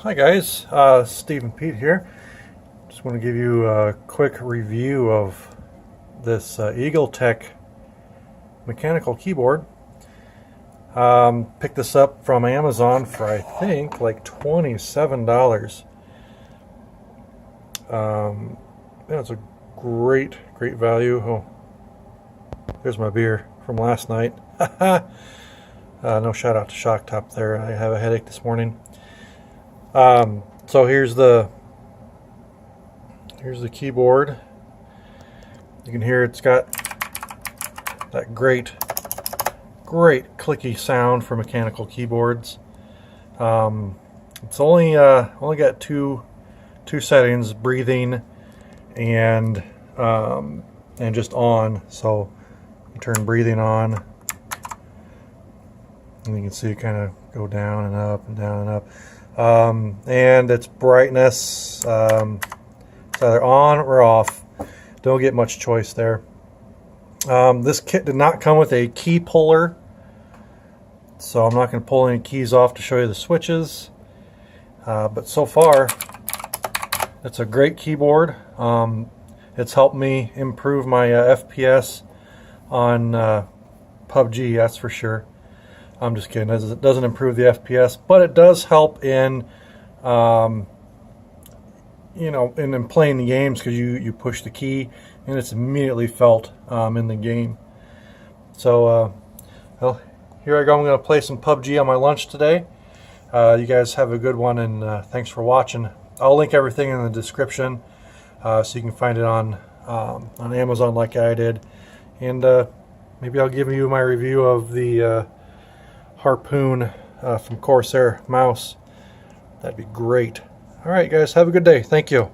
Hi guys, Steve and Pete here. Just want to give you a quick review of this EagleTec mechanical keyboard. Picked this up from Amazon for I think like $27. Yeah, it's a great value. Oh, there's my beer from last night. No shout out to Shock Top there. I have a headache this morning. So here's the keyboard. You can hear it's got that great clicky sound for mechanical keyboards. It's only got two settings: breathing and just on. So you turn breathing on, and you can see it kind of go down and up and down and up. And its brightness, it's either on or off. Don't get much choice there. This kit did not come with a key puller, so I'm not going to pull any keys off to show you the switches. But so far, it's a great keyboard. It's helped me improve my FPS on PUBG, that's for sure. I'm just kidding. It doesn't improve the FPS, but it does help in, in playing the games, because you push the key and it's immediately felt in the game. So, well, here I go. I'm going to play some PUBG on my lunch today. You guys have a good one, and thanks for watching. I'll link everything in the description, so you can find it on Amazon like I did, and maybe I'll give you my review of the Harpoon from Corsair mouse. That'd be great. All right, guys, have a good day. Thank you.